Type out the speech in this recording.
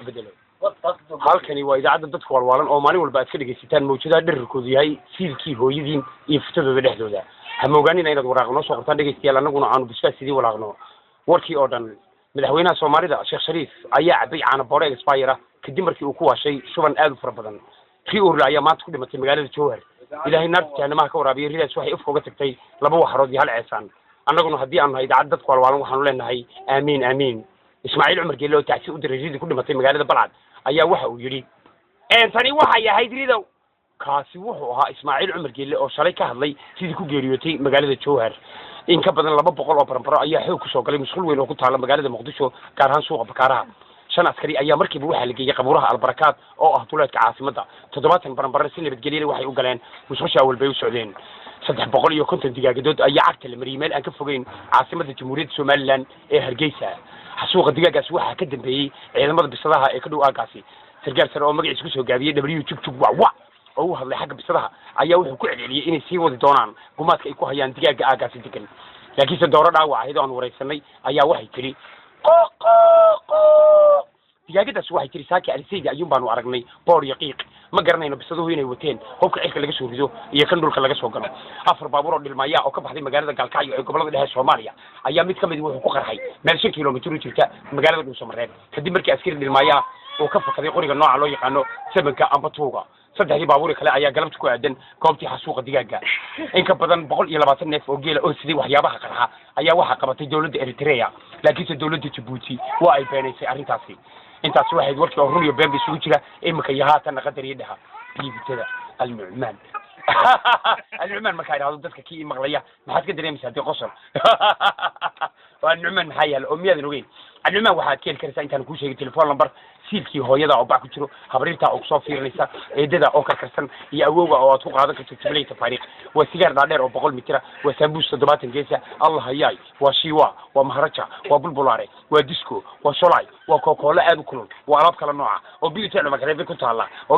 bedelo halkani waa idaacadda dadka walwaalan oo maalin walba aad ka dhageysataan mawjadaha dhererkoodu yahay siilkii hooyadiin iyo fitadooda dhexdooda ha moogaanina inaad waraaq noo soo qortaan dhegeystayaal annaguna aanu bisbaa sidii walaaqno warkii oo dhan madaxweynaha Soomaalida Sheekh Shariif ayaa cabay caana boore expire kadib markii uu ku waashay shuban aad u fara badan tii urur ayaa maanta ku dhimatay magaalada Jowhar ilaahay naarta jahanamaha ka waraabiyay ridaas waxay afka uga tagtay laba waxarood iyo hal ceesaan annaguna haddii aanu idaacad dadka walwaalan waxaanu leenahay aamiin aamiin Ismaaciil Cumar Geelo tacsi u diray ridii ku dhimatay magaalada Balcad ayaa waxa uu yiri tani waxa yahay ridow kaasi wuxuu ahaa Ismaaciil Cumar Geelo oo shalay ka hadlay sidii ku geeriyootay magaalada Jowhar in ka badan 200 oo barbaro ayaa xoog ku soo galay mas'uul weyn oo ku taala magaalada Muqdisho gaar ahaan suuqa Bakaaraha shan askari ayaa markiiba waxa la geeyay qabuuraha Albarakaad oo ah duleedka caasimada 70 barbaro si nabadgelyo waxay u galeen musqusha walba u socdeen 350 digaagood ayaa cagta la mariyay meel aan ka fogeyn caasimada Jamhuuriyadda Soomaaliland ee Hargeysa xasuuqa digaagaas waxa ka dambeeyay ciidamada bisadaha ee ka dhow aagaasi sargaal sare oo magaciisa ku soo gaabiyay WJUG oo hadlay xagga bisadaha ayaa wuxuu ku celceliyay inay sii wadi doonaan gumaadka ay ku hayaan digaaga aagaasi degan laakiin dooro dhaawac ah oo wareysanay ayaa waxay tiri digaagadaas waxay tiri saaki alisayga ayuun baanu aragnay boor yaqiiq ma garanayno bisaduhu inay wateen hubka cirka laga soo rido iyo kan dhulka laga soo galo afar baabuur oo dhilmaaya oo ka baxday magaalada Galkacyo ee gobolada dhexe Soomaaliya ayaa mid kamid wuxuu ku qarxay meel 5 kiiloomitir u jirta magaalada Dhuusamareeb kadib markii askari dhilmaaya oo ka fakaday qoriga nooca loo yaqaano sabanka amba tuuga saddexdii baabuur kale ayaa galabta ku aadan goobtii xasuuqa digaaga in ka badan 120 neef oo geela oo sidii waxyaabaha qarxa ayaa waxa qabatay dawladda Eritrea laakiin dawladda Djibouti waa ay beenaysay arrintaasi intaas waxay warkii oo runiyo been isugu jira imika yahaatan qadariyaha liibtada al-Nu'man al-Nu'man markaa yiraahdo dadka kii maqlaya maxaad ka dareemaysaa hadii qosol al-Nu'man maxay yaal oo miyadan ogeyn al-Nu'man waxaad ka heli kartaa intaan ku sheegay telefoon number siilkii hooyada oo bac ku jiro habriirta oo soo fiirinaysa eedada oo karkarsan iyo awowga oo aad ku qaadan karto jiblayta fariiq waa sigaar dhaadheer oo 100 mitir waa sambuus 70 geesa Allah hayay waa shiwa waa maharaja waa bulbulaare waa disco waa sholay waa kookoola aad u kulul waa alaab kala nooca oo bilita magaalada ku taala oo